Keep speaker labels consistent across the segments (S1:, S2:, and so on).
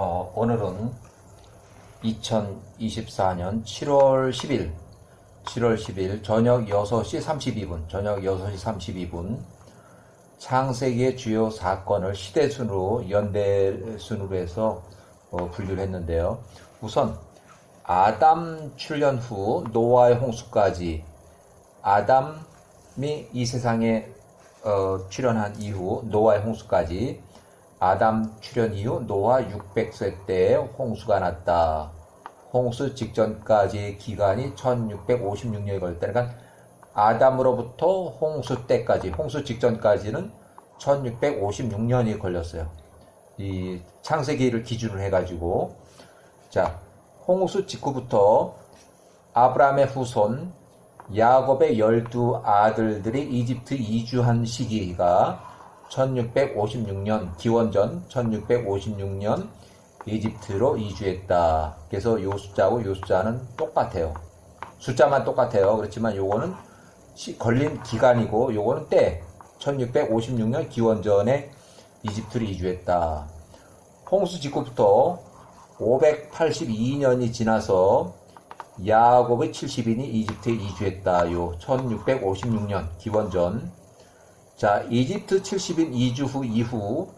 S1: 오늘은 2024년 7월 10일 저녁 6시 32분 창세기의 주요 사건을 시대순으로 연대순으로 해서 분류를 했는데요. 우선 아담 출현 후 노아의 홍수까지, 아담이 이 세상에 출현한 이후 노아의 홍수까지, 아담 출현 이후 노아 600세 때에 홍수가 났다. 홍수 직전까지의 기간이 1656년이 걸렸다. 그러니까 아담으로부터 홍수 때까지, 홍수 직전까지는 1656년이 걸렸어요. 이 창세기를 기준으로 해가지고, 자, 홍수 직후부터 아브라함의 후손 야곱의 12아들들이 이집트 이주한 시기가 1656년, 기원전 1656년 이집트로 이주했다. 그래서 요 숫자하고 요 숫자는 똑같아요. 숫자만 똑같아요. 그렇지만 요거는 걸린 기간이고 요거는 때 1656년 기원전에 이집트로 이주했다. 홍수 직후부터 582년이 지나서 야곱의 70인이 이집트에 이주했다. 요 1656년 기원전. 자, 이집트 70인 이주 후 이후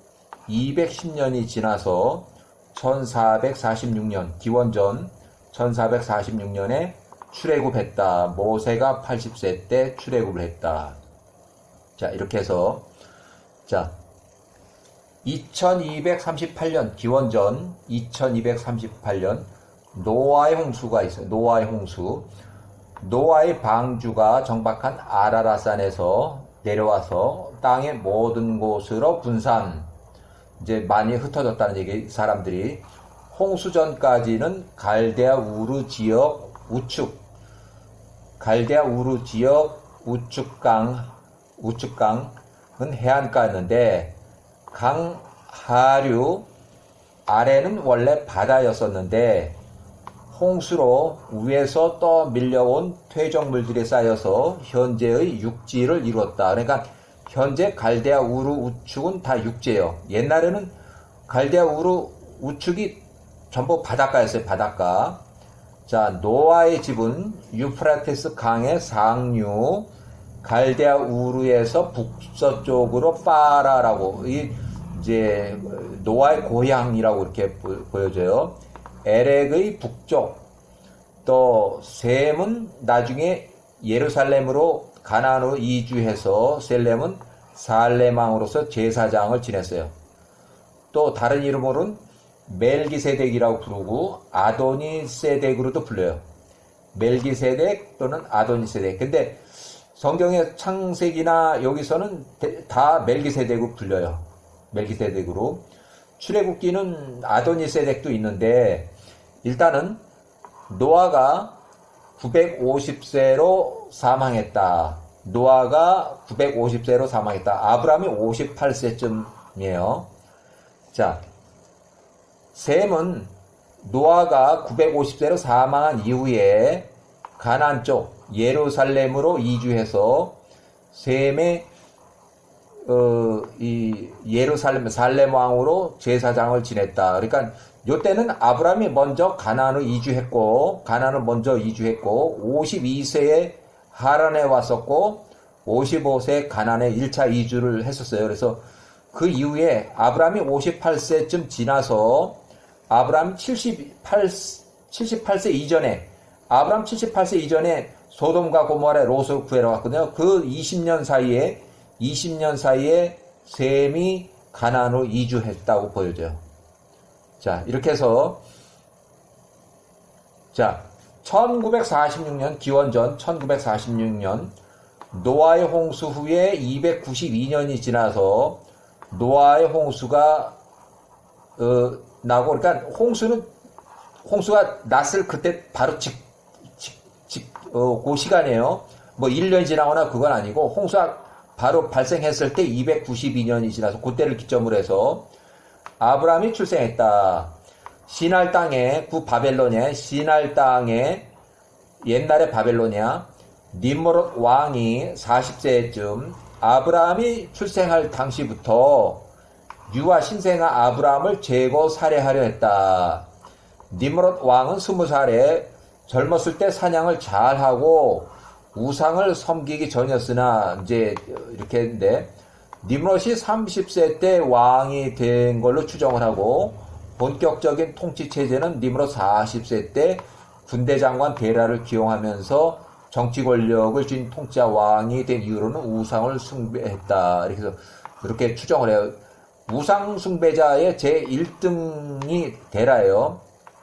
S1: 210년이 지나서 1446년 기원전 1446년에 출애굽했다. 모세가 80세 때 출애굽을 했다. 자, 이렇게 해서 자, 2238년 기원전 2238년 노아의 홍수가 있어요. 노아의 홍수. 노아의 방주가 정박한 아라라산에서 내려와서 땅의 모든 곳으로 분산, 이제 많이 흩어졌다는 얘기. 사람들이 홍수 전까지는 갈대아 우르 지역 우측, 갈대아 우르 지역 우측강은 해안가였는데 강 하류 아래는 원래 바다였었는데 홍수로 위에서 떠 밀려온 퇴적물들이 쌓여서 현재의 육지를 이루었다. 그러니까 현재 갈대아 우르 우측은 다 육지예요. 옛날에는 갈대아 우르 우측이 전부 바닷가였어요. 바닷가. 자, 노아의 집은 유프라테스 강의 상류 갈대아 우르에서 북서쪽으로 파라라고, 이제 노아의 고향이라고 이렇게 보여져요. 에렉의 북쪽, 또 셈은 나중에 예루살렘으로 가나안으로 이주해서 셀렘은 살레망으로서 제사장을 지냈어요. 또 다른 이름으로는 멜기세덱이라고 부르고 아도니세덱으로도 불려요. 멜기세덱 또는 아도니세덱. 근데 성경의 창세기나 여기서는 다 멜기세덱으로 불려요. 멜기세덱으로. 출애굽기는 아도니세덱도 있는데 일단은 노아가 950세로 사망했다. 노아가 950세로 사망했다. 아브라함이 58세쯤이에요. 자, 셈은 노아가 950세로 사망한 이후에 가나안 쪽 예루살렘으로 이주해서 셈의 이 예루살렘 살렘 왕으로 제사장을 지냈다. 그러니까 요때는 아브라함이 먼저 가나안으로 이주했고, 가나안을 먼저 이주했고, 52세에 하란에 왔었고, 55세에 가나안에 1차 이주를 했었어요. 그래서 그 이후에 아브라함이 58세쯤 지나서 아브라함 78세 이전에, 아브라함 78세 이전에 소돔과 고모라의 롯을 구해러 왔거든요. 그 20년 사이에 셈이 가나안으로 이주했다고 보여져요. 자, 이렇게 해서 자, 1946년 기원전 1946년 노아의 홍수 후에 292년이 지나서 노아의 홍수가 나고, 그러니까 홍수가 났을 그때 바로 그 시간이에요. 뭐 1년이 지나거나 그건 아니고 홍수가 바로 발생했을 때 292년이 지나서 그때를 기점으로 해서 아브라함이 출생했다. 시날 땅에, 바벨로니아 시날 땅에, 옛날의 바벨로니아 니므롯 왕이 40세쯤 아브라함이 출생할 당시부터 유아 신생아 아브라함을 재고 살해하려 했다. 니므롯 왕은 20살에 젊었을 때 사냥을 잘하고 우상을 섬기기 전이었으나 이제 이렇게 했는데 니므롯이 30세 때 왕이 된 걸로 추정을 하고 본격적인 통치 체제는 니므롯 40세 때 군대 장관 데라를 기용하면서 정치 권력을 쥔 통치자 왕이 된 이후로는 우상을 숭배했다. 이렇게 추정을 해요. 우상 숭배자의 제 1등이 데라예요.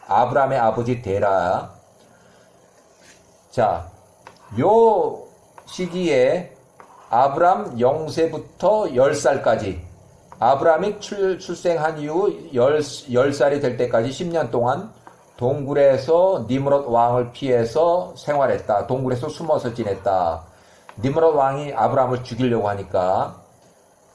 S1: 아브라함의 아버지 데라. 자, 요 시기에 아브라함 0세부터 10살까지 아브라함이 출생한 이후 10살이 될 때까지 10년 동안 동굴에서 니므롯 왕을 피해서 생활했다. 동굴에서 숨어서 지냈다. 니므롯 왕이 아브라함을 죽이려고 하니까.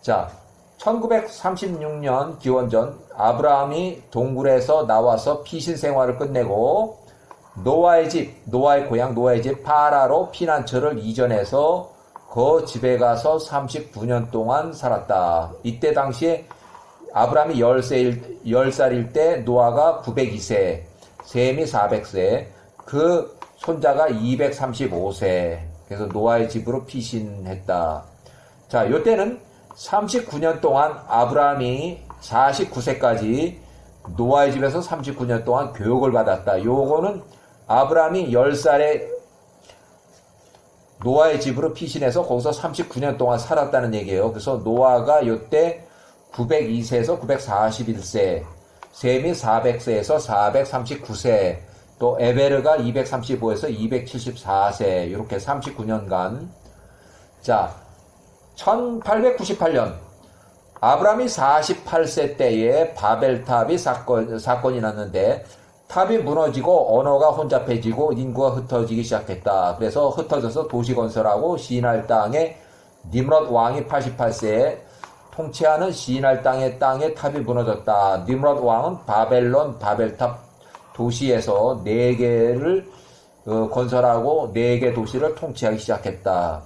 S1: 자, 1936년 기원전 아브라함이 동굴에서 나와서 피신 생활을 끝내고 노아의 고향 노아의 집 파라로 피난처를 이전해서 그 집에 가서 39년 동안 살았다. 이때 당시에 아브라함이 10살일 때 노아가 902세, 셈이 400세, 그 손자가 235세. 그래서 노아의 집으로 피신했다. 자, 요때는 39년 동안 아브라함이 49세까지 노아의 집에서 39년 동안 교육을 받았다. 요거는 아브라함이 10살에 노아의 집으로 피신해서 거기서 39년 동안 살았다는 얘기예요. 그래서 노아가 요때 902세에서 941세, 셈이 400세에서 439세, 또 에베르가 235에서 274세, 이렇게 39년간. 자, 1898년 아브라함이 48세 때에 바벨탑이 사건이 났는데 탑이 무너지고 언어가 혼잡해지고 인구가 흩어지기 시작했다. 그래서 흩어져서 도시 건설하고 시날 땅에 니므롯 왕이 88세에 통치하는 시날 땅의 탑이 무너졌다. 니므롯 왕은 바벨탑 도시에서 4개를 건설하고 4개 도시를 통치하기 시작했다.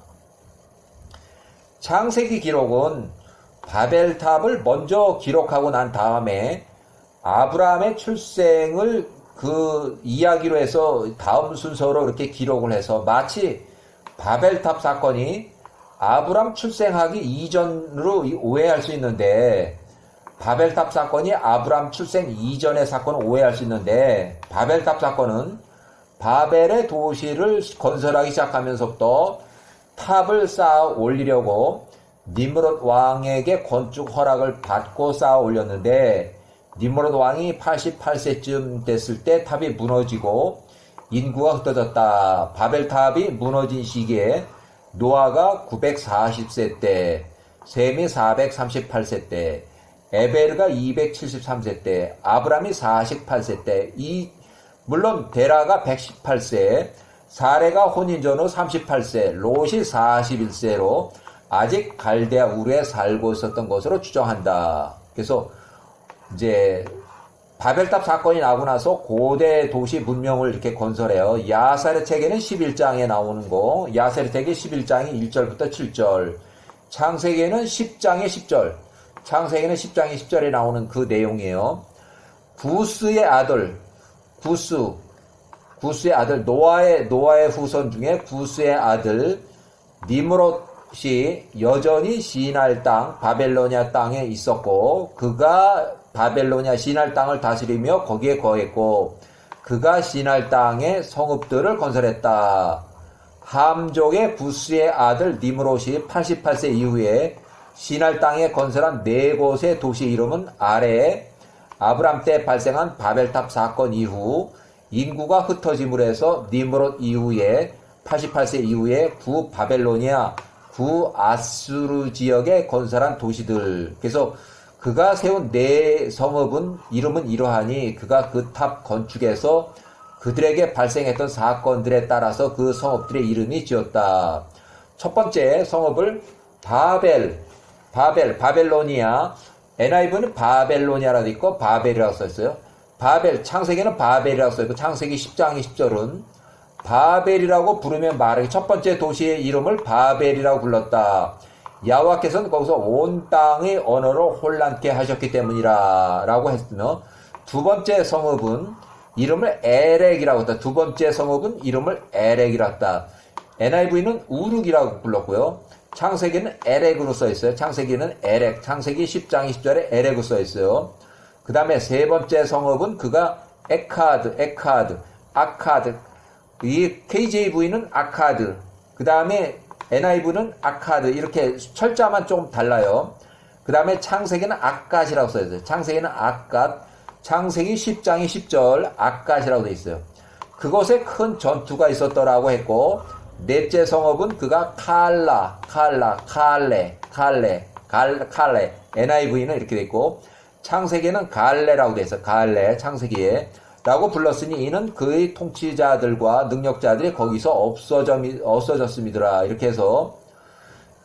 S1: 창세기 기록은 바벨탑을 먼저 기록하고 난 다음에 아브라함의 출생을 그 이야기로 해서 다음 순서로 이렇게 기록을 해서 마치 바벨탑 사건이 아브라함 출생하기 이전으로 오해할 수 있는데 바벨탑 사건이 아브라함 출생 이전의 사건을 오해할 수 있는데 바벨탑 사건은 바벨의 도시를 건설하기 시작하면서부터 탑을 쌓아 올리려고 니므롯 왕에게 건축 허락을 받고 쌓아 올렸는데 니므롯 왕이 88세쯤 됐을 때 탑이 무너지고 인구가 흩어졌다. 바벨탑이 무너진 시기에 노아가 940세 때, 셈이 438세 때, 에베르가 273세 때, 아브라함이 48세 때, 물론 데라가 118세, 사레가 혼인 전후 38세, 롯이 41세로 아직 갈대아 우르에 살고 있었던 것으로 추정한다. 그래서 이제 바벨탑 사건이 나고 나서 고대 도시 문명을 이렇게 건설해요. 야사르 책에는 11장에 나오는 거, 야사르 책의 11장이 1절부터 7절, 창세기에는 10장에 10절, 창세기는 10장에 10절에 나오는 그 내용이에요. 구스의 아들, 구스의 아들, 노아의 후손 중에 구스의 아들 니므롯이 여전히 시날 땅, 바벨로니아 땅에 있었고, 그가 바벨로니아 시날 땅을 다스리며 거기에 거했고, 그가 시날 땅에 성읍들을 건설했다. 함족의 구스의 아들 니므롯이 88세 이후에 시날 땅에 건설한 4곳의 도시 이름은 아래에 아브람 때 발생한 바벨탑 사건 이후 인구가 흩어짐으로 해서 니므롯 이후에 88세 이후에 구바벨로니아, 구아수르 지역에 건설한 도시들. 그래서 그가 세운 4성읍은 이름은 이러하니 그가 그 탑 건축에서 그들에게 발생했던 사건들에 따라서 그 성읍들의 이름이 지었다. 첫 번째 성읍을 바벨로니아, NIV는 바벨로니아라고 있고 바벨이라고 써있어요. 창세기는 바벨이라고 써있고 창세기 10장의 10절은 바벨이라고 부르면 말하기 첫 번째 도시의 이름을 바벨이라고 불렀다. 야호와께서는 거기서 온 땅의 언어를 혼란케 하셨기 때문이라 라고 했으며, 두 번째 성읍은 이름을 에렉이라고 했다. 두 번째 성읍은 이름을 에렉이라고 했다. NIV는 우룩이라고 불렀고요. 창세기는 에렉으로 써있어요. 창세기는 에렉, 창세기 10장 20절에 에렉으로 써있어요. 그 다음에 세 번째 성읍은 그가 아카드. 이 KJV는 아카드. 그 다음에 NIV는 아카드. 이렇게 철자만 조금 달라요. 그 다음에 창세기는 아갓이라고 써있어요. 창세기는 아갓. 창세기 10장이 10절 아갓이라고 되어 있어요. 그곳에 큰 전투가 있었더라고 했고, 넷째 성읍은 그가 칼레. NIV는 이렇게 되어 있고, 창세기는 갈레라고 되어 있어요. 갈레, 창세기에. 라고 불렀으니 이는 그의 통치자들과 능력자들이 거기서 없어졌습니다. 이렇게 해서,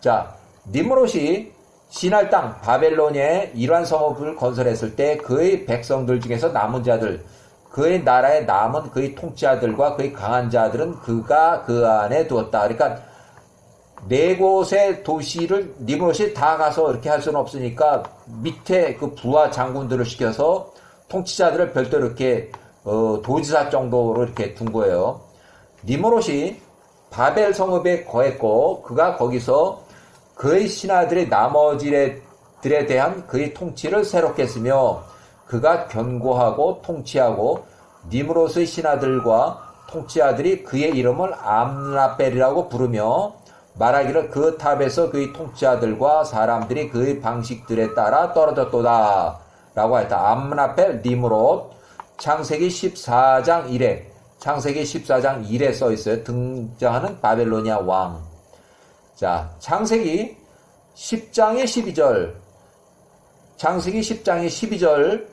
S1: 자, 니므롯이 신할 땅 바벨론에 이러한 성읍을 건설했을 때 그의 백성들 중에서 남은 자들, 그의 나라에 남은 그의 통치자들과 그의 강한 자들은 그가 그 안에 두었다. 그러니까 네 곳의 도시를 니므롯이 다 가서 이렇게 할 수는 없으니까 밑에 그 부하 장군들을 시켜서 통치자들을 별도로 이렇게 도지사 정도로 이렇게 둔 거예요. 니므롯이 바벨 성읍에 거했고, 그가 거기서 그의 신하들의 나머지들에 대한 그의 통치를 새롭게 했으며, 그가 견고하고 통치하고 니므롯의 신하들과 통치자들이 그의 이름을 암라벨이라고 부르며 말하기를 그 탑에서 그의 통치자들과 사람들이 그의 방식들에 따라 떨어졌도다 라고 했다. 암라벨 니므롯. 창세기 14장 1에 창세기 14장 1에 써 있어요. 등장하는 바벨로니아 왕. 자, 창세기 10장의 12절. 창세기 10장의 12절.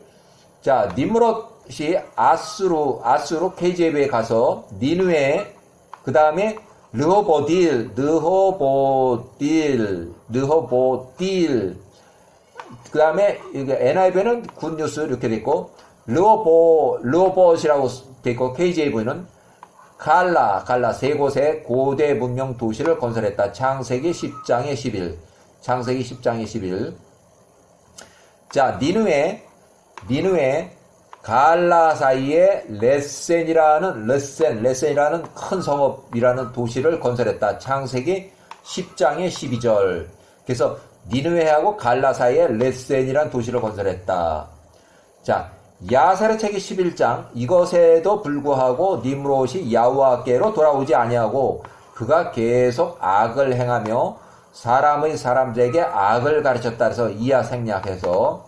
S1: 자, 니므롯이 아수르 KJV에 가서 니누에, 그 다음에 르호보딜, 그 다음에 NIV는 굿뉴스 이렇게 돼 있고, 르호봇이라고 돼 있고, KJV는 갈라 세 곳의 고대 문명 도시를 건설했다. 창세기 10장의 11. 창세기 10장의 11. 자, 니누에 갈라 사이에 레센이라는 큰 성읍이라는 도시를 건설했다. 창세기 10장의 12절. 그래서 니누에하고 갈라 사이에 레센이라는 도시를 건설했다. 자, 야사의 책이 11장. 이것에도 불구하고 니므롯이 야호와께로 돌아오지 아니하고 그가 계속 악을 행하며 사람들에게 악을 가르쳤다. 그래서 이하 생략해서,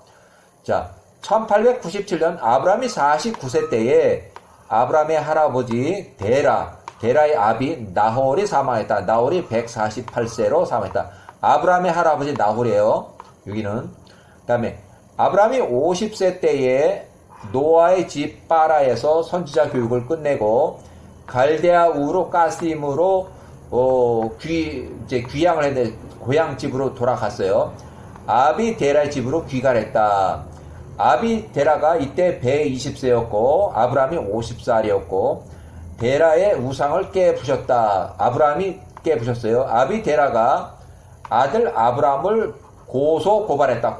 S1: 자, 1897년 아브라함이 49세 때에 아브라함의 할아버지 데라의 아비 나홀이 사망했다. 나홀이 148세로 사망했다. 아브라함의 할아버지 나홀이에요. 여기는. 그 다음에 아브라함이 50세 때에 노아의 집 바라에서 선지자 교육을 끝내고 갈대아 우르 가심으로 귀향을 했는데 고향 집으로 돌아갔어요. 아비 데라의 집으로 귀가를 했다. 아비 데라가 이때 120세였고 아브라함이 50살이었고 데라의 우상을 깨부셨다. 아브라함이 깨부셨어요. 아비 데라가 아들 아브라함을 고발했다.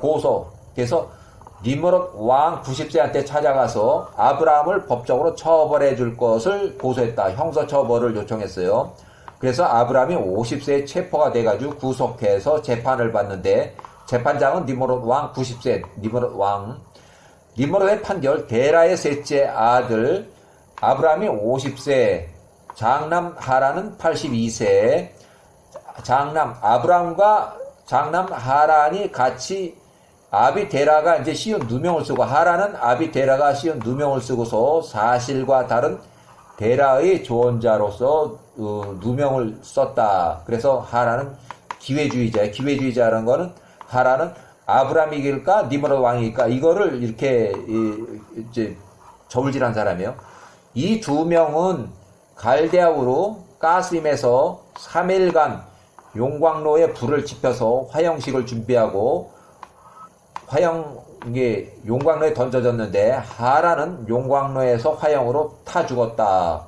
S1: 그래서 니므롯 왕 90세한테 찾아가서 아브라함을 법적으로 처벌해 줄 것을 고소했다. 형사 처벌을 요청했어요. 그래서 아브라함이 50세에 체포가 돼가지고 구속해서 재판을 받는데, 재판장은 니므롯 왕 90세, 니므롯의 판결. 데라의 셋째 아들 아브라함이 50세, 장남 하란은 82세. 아브라함과 장남 하란이 같이 아비 데라가 이제 씌운 누명을 쓰고, 하란은 아비 데라가 씌운 누명을 쓰고서 사실과 다른 데라의 조언자로서 누명을 썼다. 그래서 하란은 기회주의자라는 거는, 하란은 아브라함이길까 니므롯 왕이길까 이거를 이렇게 이제 저울질한 사람이에요. 이 두 명은 갈대아우로 가스임에서 3일간 용광로에 불을 지펴서 화형식을 준비하고 용광로에 던져졌는데 하란은 용광로에서 화형으로 타 죽었다.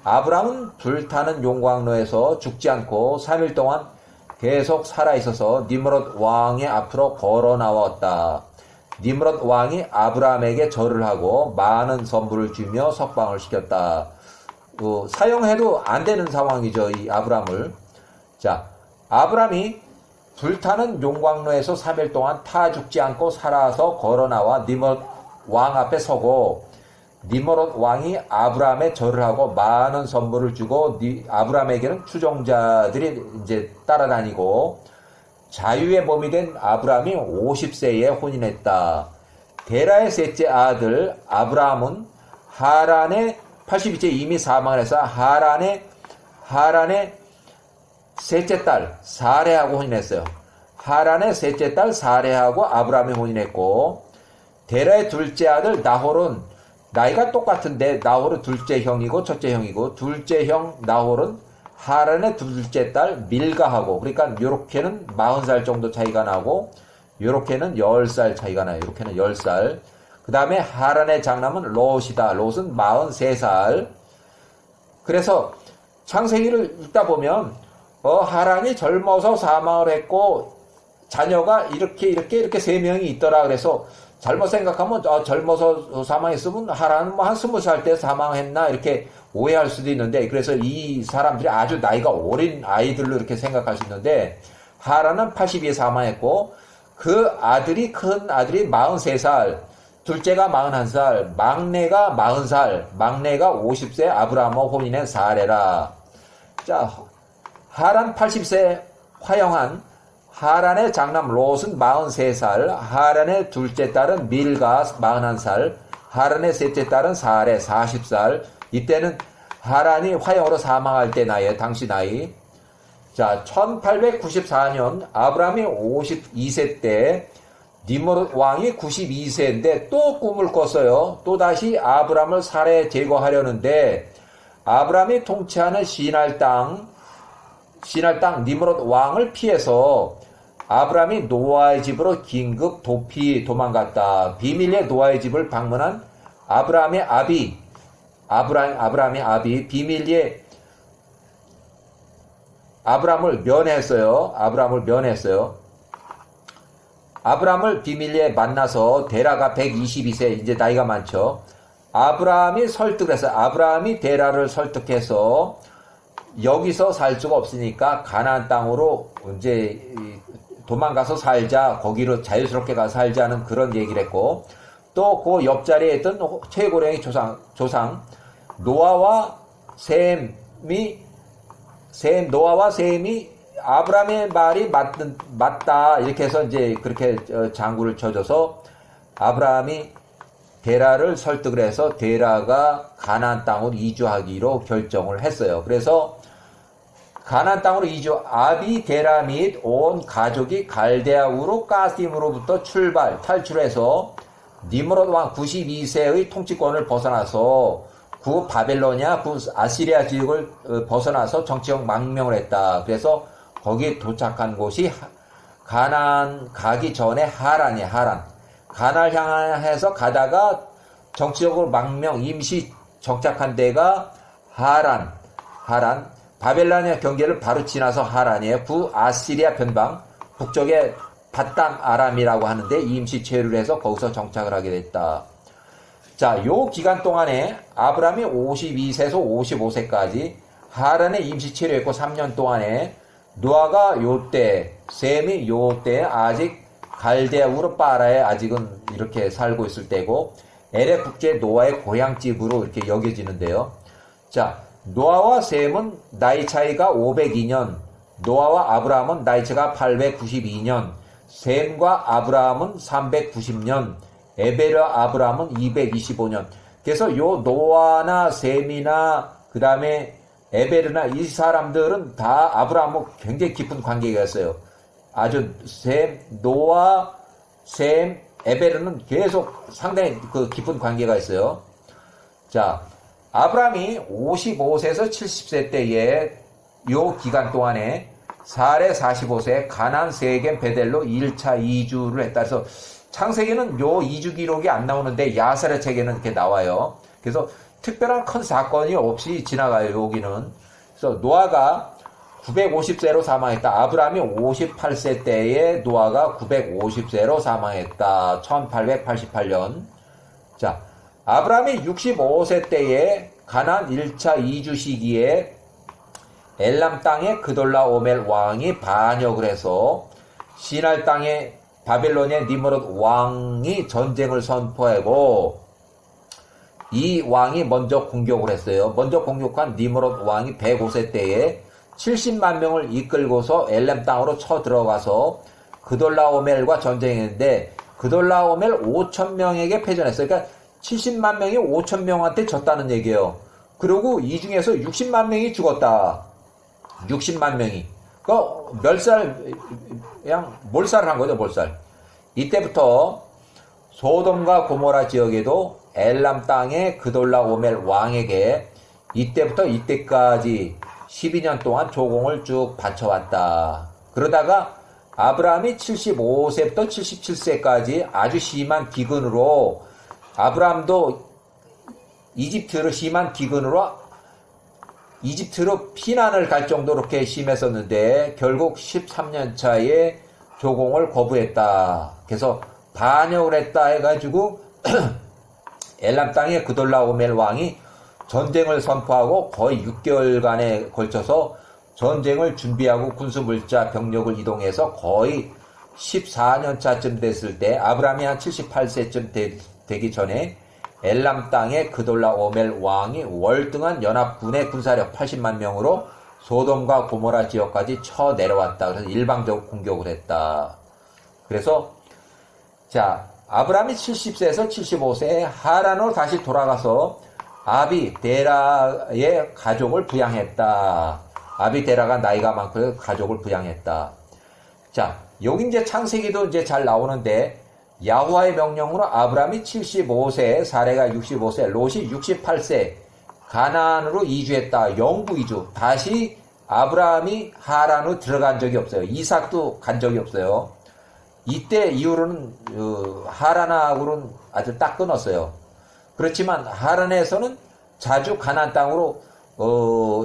S1: 아브라함은 불타는 용광로에서 죽지 않고 3일 동안 계속 살아있어서 니므롯 왕의 앞으로 걸어 나왔다. 니므롯 왕이 아브라함에게 절을 하고 많은 선물을 주며 석방을 시켰다. 사용해도 안 되는 상황이죠, 이 아브라함을. 자, 아브라함이 불타는 용광로에서 3일 동안 타 죽지 않고 살아서 걸어 나와 니므롯 왕 앞에 서고, 니므롯 왕이 아브라함에 절을 하고 많은 선물을 주고, 아브라함에게는 추종자들이 이제 따라다니고, 자유의 몸이 된 아브라함이 50세에 혼인했다. 데라의 셋째 아들 아브라함은 하란의 82세 이미 사망을 해서 하란의 셋째 딸 사레하고 혼인했어요. 하란의 셋째 딸 사레하고 아브라함이 혼인했고, 데라의 둘째 아들 나홀은 나이가 똑같은데 나홀은 둘째 형이고 첫째 형이고, 둘째 형 나홀은 하란의 둘째 딸 밀가하고, 그러니까 요렇게는 40살 정도 차이가 나고 요렇게는 10살 차이가 나요. 요렇게는 10살. 그 다음에 하란의 장남은 롯이다. 롯은 43살. 그래서 창세기를 읽다 보면 하란이 젊어서 사망을 했고 자녀가 이렇게 3명이 있더라. 그래서 잘못 생각하면 젊어서 사망했으면 하란은 뭐 한 20살 때 사망했나 이렇게 오해할 수도 있는데, 그래서 이 사람들이 아주 나이가 어린 아이들로 이렇게 생각할 수 있는데, 하란은 82에 사망했고 그 아들이 큰 아들이 43살, 둘째가 41살, 막내가 40살, 막내가 50세 아브라함과 혼인한 사레라. 자, 하란 80세 화영한 하란의 장남 롯은 43살, 하란의 둘째 딸은 밀가 41살, 하란의 셋째 딸은 사레 40살. 이때는 하란이 화영으로 사망할 때 나이에 당시 나이. 자, 1894년 아브라함이 52세 때 니므롯 왕이 92세인데 또 꿈을 꿨어요. 또다시 아브라함을 살해 제거하려는데, 아브라함이 통치하는 시날 땅 니므롯 왕을 피해서 아브라함이 노아의 집으로 긴급 도피 도망갔다. 비밀리에 노아의 집을 방문한 아브라함의 아비 비밀리에 아브라함을 면했어요. 아브라함을 비밀리에 만나서, 데라가 122세, 이제 나이가 많죠. 아브라함이 설득을 했어요. 아브라함이 데라를 설득해서 여기서 살 수가 없으니까 가나안 땅으로 이제 도망가서 살자, 거기로 자유스럽게 가서 살자는 그런 얘기를 했고, 또 그 옆자리에 있던 최고령의 조상 노아와 셈이 아브라함의 말이 맞다 이렇게 해서 이제 그렇게 장구를 쳐줘서 아브라함이 데라를 설득을 해서 데라가 가나안 땅으로 이주하기로 결정을 했어요. 그래서 가나안 땅으로 아비 데라 및 온 가족이 갈대아 우르 가심으로부터 탈출해서 니므롯 왕 92세의 통치권을 벗어나서 구 바벨로니아, 구 아시리아 지역을 벗어나서 정치적 망명을 했다. 그래서 거기 도착한 곳이 가나안 가기 전에 하란이에요. 가나안을 향해서 가다가 정치적으로 임시 정착한 데가 하란. 바벨로니아 경계를 바로 지나서 하란이에요. 구 아시리아 변방, 북쪽에 바담 아람이라고 하는데 임시 체류를 해서 거기서 정착을 하게 됐다. 자, 요 기간 동안에 아브라함이 52세에서 55세까지 하란에 임시 체류했고, 3년 동안에 노아가 요때, 셈이 요때 아직 갈대아 우르 파라에 아직은 이렇게 살고 있을 때고, 엘의 국제 노아의 고향집으로 이렇게 여겨지는데요. 자, 노아와 셈은 나이 차이가 502년, 노아와 아브라함은 나이 차이가 892년, 셈과 아브라함은 390년, 에벨과 아브라함은 225년. 그래서 요 노아나 셈이나 그 다음에 에벨이나 이 사람들은 다 아브라함과 굉장히 깊은 관계가 있어요. 아주 노아, 셈, 에벨은 계속 상당히 그 깊은 관계가 있어요. 자, 아브라함이 55세에서 70세 때에 요 기간 동안에 사레 45세 가나안 세겜 베델로 1차 이주를 했다. 그래서 창세기는 요 이주 기록이 안 나오는데 야세라 책에는 이렇게 나와요. 그래서 특별한 큰 사건이 없이 지나가요, 여기는. 그래서 노아가 950세로 사망했다. 아브라함이 58세 때에 노아가 950세로 사망했다. 1888년. 자, 아브라함이 65세 때에 가나안 1차 이주 시기에 엘람 땅에 그돌라오멜 왕이 반역을 해서 시날 땅에 바벨론의 니므롯 왕이 전쟁을 선포하고 이 왕이 먼저 공격을 했어요. 먼저 공격한 니므롯 왕이 105세 때에 70만 명을 이끌고서 엘람 땅으로 쳐들어가서 그돌라오멜과 전쟁했는데 그돌라오멜 5천 명에게 패전했어요. 그러니까 70만 명이 5천 명한테 졌다는 얘기예요. 그리고 이 중에서 60만 명이 죽었다. 60만 명이. 그냥 몰살을 한 거죠, 몰살. 이때부터 소돔과 고모라 지역에도 엘람 땅의 그돌라오멜 왕에게 이때부터 이때까지 12년 동안 조공을 쭉 바쳐왔다. 그러다가 아브라함이 75세부터 77세까지 아주 심한 기근으로 아브라함도 이집트로 심한 기근으로 이집트로 피난을 갈 정도로 그렇게 심했었는데 결국 13년 차에 조공을 거부했다. 그래서 반역을 했다 해가지고 엘람 땅의 그돌라오멜 왕이 전쟁을 선포하고 거의 6개월간에 걸쳐서 전쟁을 준비하고 군수물자 병력을 이동해서 거의 14년 차쯤 됐을 때 아브라함이 한 78세쯤 되기 전에 엘람 땅의 그돌라오멜 왕이 월등한 연합군의 군사력 80만 명으로 소돔과 고모라 지역까지 쳐 내려왔다. 그래서 일방적으로 공격을 했다. 그래서 자 아브라함이 70세에서 75세에 하란으로 다시 돌아가서 아비데라의 가족을 부양했다. 아비데라가 나이가 많고 가족을 부양했다. 자, 여기 이제 창세기도 이제 잘 나오는데 야호와의 명령으로 아브라함이 75세, 사레가 65세, 롯이 68세 가나안으로 이주했다. 영구 이주. 다시 아브라함이 하란으로 들어간 적이 없어요. 이삭도 간 적이 없어요. 이때 이후로는 하란하고는 아주 딱 끊었어요. 그렇지만 하란에서는 자주 가나안 땅으로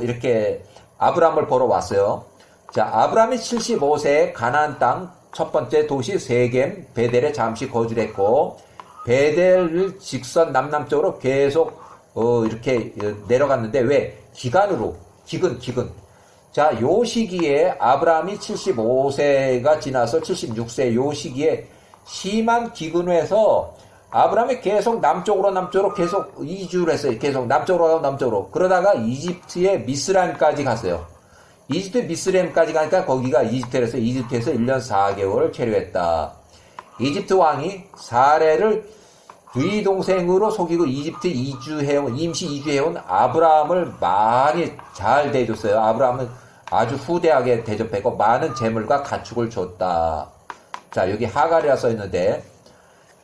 S1: 이렇게 아브라함을 보러 왔어요. 자, 아브라함이 75세에 가나안 땅 첫 번째 도시 세겜 베델에 잠시 거주를 했고 베델을 직선 남남쪽으로 계속 이렇게 내려갔는데 왜? 기근. 자, 요 시기에 아브라함이 75세가 지나서 76세 요 시기에 심한 기근에서 아브라함이 계속 남쪽으로 계속 이주를 했어요. 계속 남쪽으로 가고 남쪽으로. 그러다가 이집트의 미스라임까지 갔어요. 이집트 미스라임까지 가니까 거기가 이집트에서 1년 4개월을 체류했다. 이집트 왕이 사레를 의 동생으로 속이고 이집트 임시 이주해온 아브라함을 많이 잘 대해줬어요. 아브라함은 아주 후대하게 대접했고 많은 재물과 가축을 줬다. 자, 여기 하갈이라 써있는데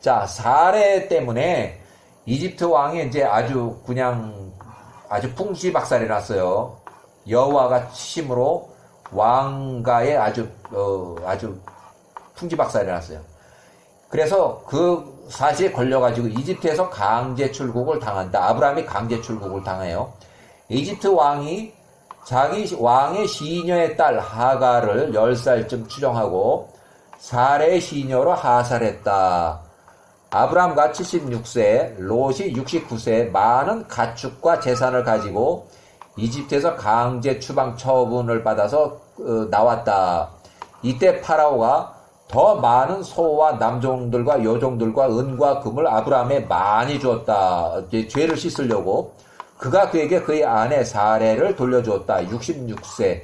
S1: 자, 사레 때문에 이집트 왕이 이제 아주 풍지박살이 났어요. 여호와가 치심으로 왕가에 아주 풍지박살이 났어요. 그래서 그 사실에 걸려가지고 이집트에서 강제 출국을 당한다. 아브라함이 강제 출국을 당해요. 이집트 왕이 자기 왕의 시녀의 딸 하갈을 10살쯤 추정하고 사레의 시녀로 하살했다. 아브라함과 76세, 롯이 69세 많은 가축과 재산을 가지고 이집트에서 강제 추방 처분을 받아서 나왔다. 이때 파라오가 더 많은 소와 남종들과 여종들과 은과 금을 아브라함에 많이 주었다. 죄를 씻으려고. 그가 그에게 그의 아내 사레를 돌려주었다. 66세,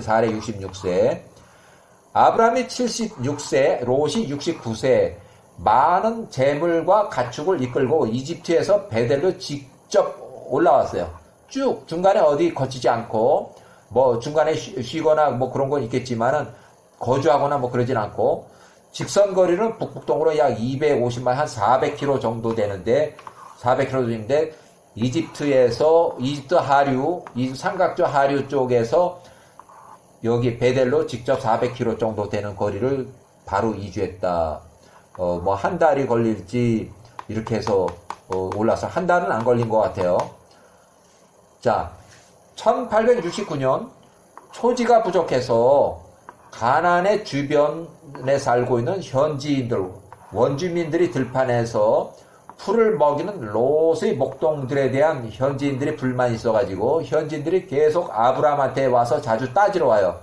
S1: 사레 66세. 아브라함이 76세, 롯이 69세. 많은 재물과 가축을 이끌고 이집트에서 베델로 직접 올라왔어요. 쭉 중간에 어디 거치지 않고 뭐 중간에 쉬거나 뭐 그런 건 있겠지만은 거주하거나 뭐 그러진 않고 직선 거리는 북북동으로 약 250마일 한 400km 정도 되는데 400km인데 이집트 하류, 이 삼각조 하류 쪽에서 여기 베델로 직접 400km 정도 되는 거리를 바로 이주했다. 뭐 한 달이 걸릴지 이렇게 해서 올라서 한 달은 안 걸린 것 같아요. 자, 1869년 초지가 부족해서 가나안의 주변에 살고 있는 현지인들, 원주민들이 들판에서 풀을 먹이는 롯의 목동들에 대한 현지인들이 불만이 있어가지고 현지인들이 계속 아브라함한테 와서 자주 따지러 와요.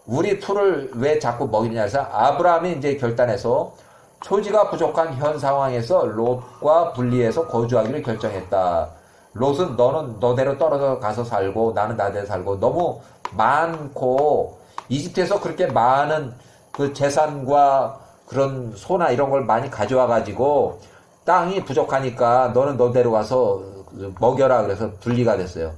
S1: 우리 풀을 왜 자꾸 먹이느냐 해서 아브라함이 이제 결단해서 초지가 부족한 현 상황에서 롯과 분리해서 거주하기를 결정했다. 롯은 너는 너대로 떨어져 가서 살고 나는 나대로 살고 너무 많고 이집트에서 그렇게 많은 그 재산과 그런 소나 이런 걸 많이 가져와 가지고 땅이 부족하니까 너는 너대로 가서 먹여라 그래서 분리가 됐어요.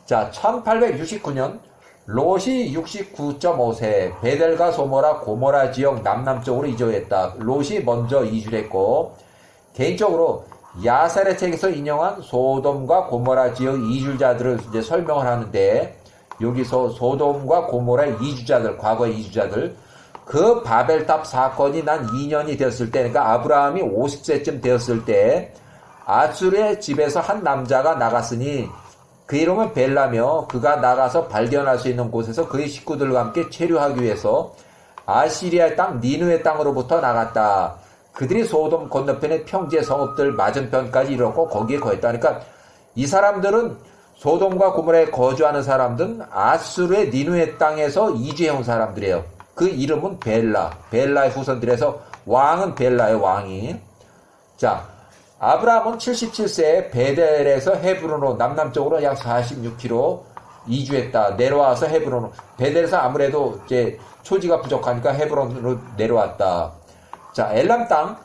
S1: 자, 1869년 롯이 69.5세 베델과 소모라 고모라 지역 남남쪽으로 이주했다. 롯이 먼저 이주를 했고 개인적으로 야살의 책에서 인용한 소돔과 고모라 지역 이주자들을 이제 설명을 하는데 여기서 소돔과 고모라의 이주자들, 과거의 이주자들 그 바벨탑 사건이 난 2년이 되었을 때, 그러니까 아브라함이 50세쯤 되었을 때 아수르의 집에서 한 남자가 나갔으니 그 이름은 벨라며 그가 나가서 발견할 수 있는 곳에서 그의 식구들과 함께 체류하기 위해서 아시리아의 땅 니누의 땅으로부터 나갔다. 그들이 소돔 건너편의 평지의 성읍들 맞은편까지 이르렀고 거기에 거했다. 그러니까 이 사람들은 소돔과 고모라에 거주하는 사람들은 아수르의 니누의 땅에서 이주해온 사람들이에요. 그 이름은 벨라. 벨라의 후손들에서 왕은 벨라의 왕이. 자, 아브라함은 77세에 베델에서 헤브론으로 남남쪽으로 약 46km 이주했다. 내려와서 헤브론으로. 베델에서 아무래도 이제 초지가 부족하니까 헤브론으로 내려왔다. 자, 엘람 땅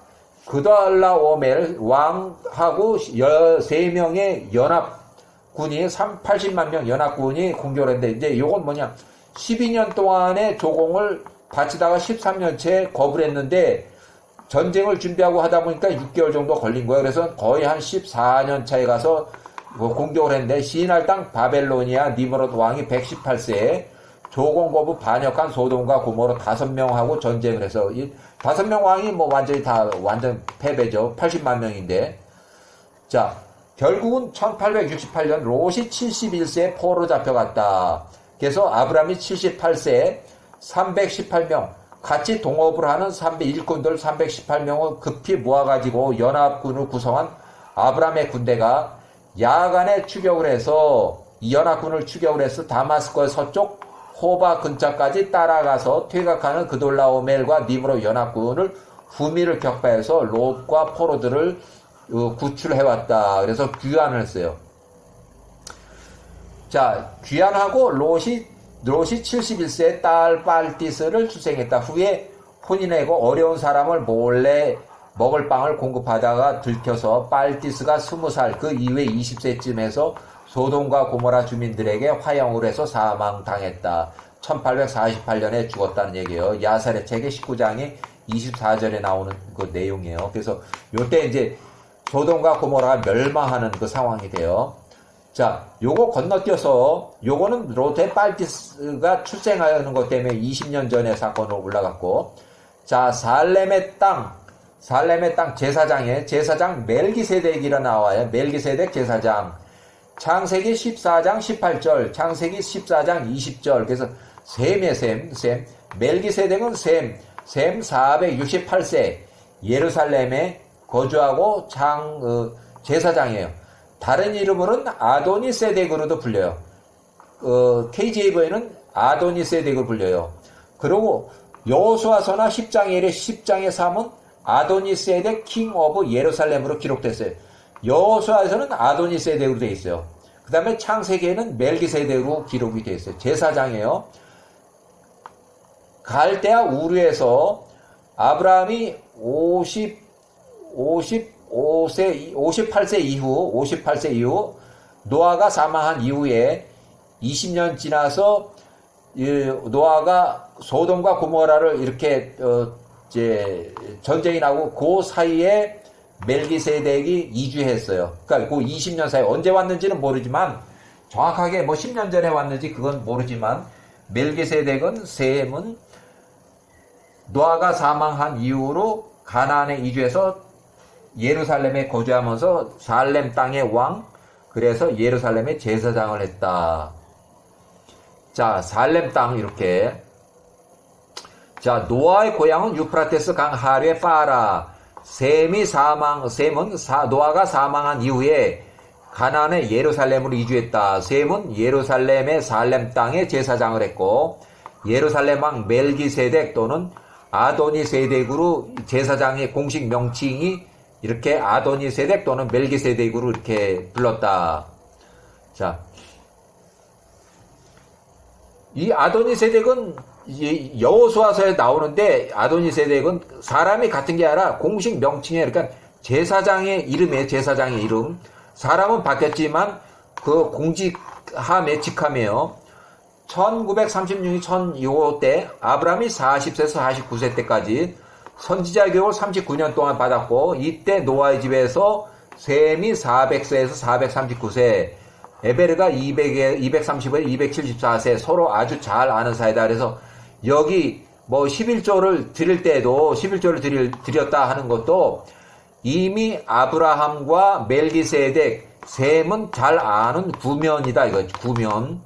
S1: 그달라오멜 왕하고 13명의 연합군이 80만 명 연합군이 공격을 했는데 이제 요건 뭐냐? 12년 동안의 조공을 바치다가 13년째 거부를 했는데 전쟁을 준비하고 하다 보니까 6개월 정도 걸린 거예요. 그래서 거의 한 14년 차에 가서 공격을 했는데 시날 땅 바벨로니아 니므롯 왕이 118세에 조공 거부 반역한 소돔과 고모라 5명하고 전쟁을 해서 이 5명 왕이 뭐 완전히 다 완전 패배죠. 80만 명인데. 자, 결국은 1868년 롯이 71세에 포로로 잡혀갔다. 그래서 아브라함이 78세에 318명 같이 동업을 하는 일꾼들 318명을 급히 모아가지고 연합군을 구성한 아브라함의 군대가 야간에 추격을 해서 이 연합군을 추격을 해서 다마스커의 서쪽 호바 근처까지 따라가서 퇴각하는 그돌라오멜과 니므롯 연합군을 후미를 격파해서 롯과 포로들을 구출해왔다. 그래서 귀환을 했어요. 자, 귀환하고 롯이 71세의 딸 빨티스를 출생했다. 후에 혼인하고 어려운 사람을 몰래 먹을 빵을 공급하다가 들켜서 빨티스가 20살 그 이후에 20세쯤에서 소돔과 고모라 주민들에게 화형으로 해서 사망당했다. 1848년에 죽었다는 얘기예요. 야살의 책의 19장에 24절에 나오는 그 내용이에요. 그래서 요때 이제 소돔과 고모라가 멸망하는 그 상황이 돼요. 자, 요거 건너뛰어서 요거는 롯의 빨티스가 출생하는 것 때문에 20년 전에 사건으로 올라갔고, 자, 살렘의 땅 제사장 멜기세덱이라 나와요. 멜기세덱 제사장. 창세기 14장 18절, 창세기 14장 20절. 그래서 셈이에요, 셈. 멜기세덱은 셈 468세 예루살렘에 거주하고 제사장이에요. 다른 이름으로는 아도니세덱으로도 불려요. KJV는 아도니세덱으로 불려요. 그리고 여호수아서나 10장에 10장의 3은 아도니세덱 킹 오브 예루살렘으로 기록됐어요. 여호수아에서는 아도니세덱으로 되어 있어요. 그 다음에 창세기에는 멜기세덱으로 기록이 되어 있어요. 제사장이에요. 갈대아 우르에서 아브라함이 58세 이후 노아가 사망한 이후에 20년 지나서 노아가 소돔과 고모라를 이렇게 이제 전쟁이 나고 그 사이에 멜기세덱이 이주했어요. 그러니까 그 20년 사이 언제 왔는지는 모르지만 정확하게 뭐 10년 전에 왔는지 그건 모르지만 멜기세덱은 셈은 노아가 사망한 이후로 가나안에 이주해서 예루살렘에 거주하면서 살렘 땅의 왕, 그래서 예루살렘에 제사장을 했다. 자, 살렘 땅 이렇게. 자, 노아의 고향은 유프라테스 강 하류의 파라. 셈은 노아가 사망한 이후에 가나안의 예루살렘으로 이주했다. 셈은 예루살렘의 살렘 땅에 제사장을 했고, 예루살렘 왕 멜기세덱 또는 아도니세덱으로 제사장의 공식 명칭이 이렇게 아도니세덱 또는 멜기세덱으로 이렇게 불렀다. 자, 이 아도니세덱은 여호수아서에 나오는데, 아도니세덱은 사람이 같은 게 아니라 공식 명칭이에요. 그러니까 제사장의 이름이에요. 제사장의 이름. 사람은 바뀌었지만 그 공직함의 직함이에요. 1936년 요때 아브라함이 40세에서 49세 때까지 선지자 교육을 39년 동안 받았고, 이때 노아의 집에서 셈이 400세에서 439세, 에베르가 230에서 274세, 서로 아주 잘 아는 사이다. 그래서 여기 뭐 11조를 드렸다 하는 것도 이미 아브라함과 멜기세덱, 셈은 잘 아는 구면이다. 이거 구면.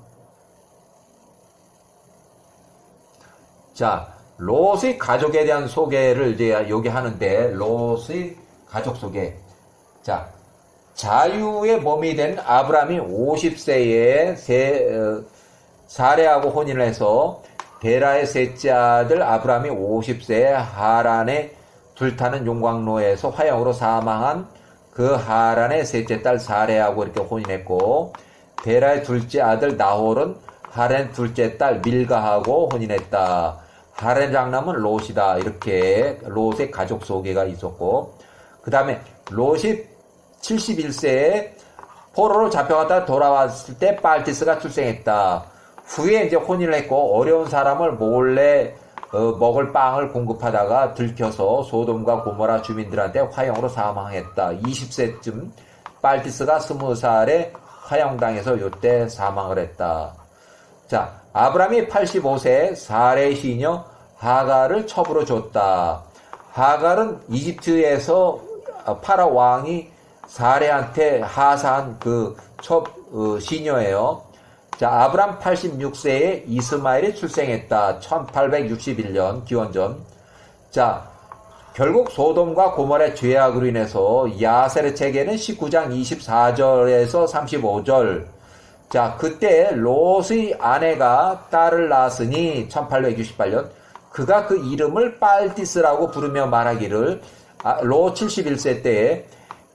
S1: 자, 롯의 가족에 대한 소개를 이제 여기 하는데, 롯의 가족 소개. 자, 자유의 몸이 된 아브라함이 50세에 사레하고 혼인을 해서 데라의 셋째 아들 아브라함이 50세에 하란의 불타는 용광로에서 화형으로 사망한 그 하란의 셋째 딸 사레하고 이렇게 혼인했고, 데라의 둘째 아들 나홀은 하란의 둘째 딸 밀가하고 혼인했다. 하란의 장남은 롯이다. 이렇게 롯의 가족 소개가 있었고, 그 다음에 롯이 71세에 포로로 잡혀갔다 돌아왔을 때 빨티스가 출생했다. 후에 이제 혼인을 했고, 어려운 사람을 몰래 먹을 빵을 공급하다가 들켜서 소돔과 고모라 주민들한테 화형으로 사망했다. 20세쯤 빨티스가 20살에 화형당해서 요때 사망을 했다. 자, 아브라함이 85세 사레의 시녀 하갈을 첩으로 줬다. 하갈은 이집트에서 파라 왕이 사레한테 하사한 그 첩 시녀예요. 자, 아브람 86세에 이스마엘이 출생했다. 1861년 기원전. 자, 결국 소돔과 고모라의 죄악으로 인해서 야세르 책에는 19장 24절에서 35절. 자, 그때 롯의 아내가 딸을 낳았으니 1868년 그가 그 이름을 빨티스라고 부르며 말하기를, 롯 71세 때에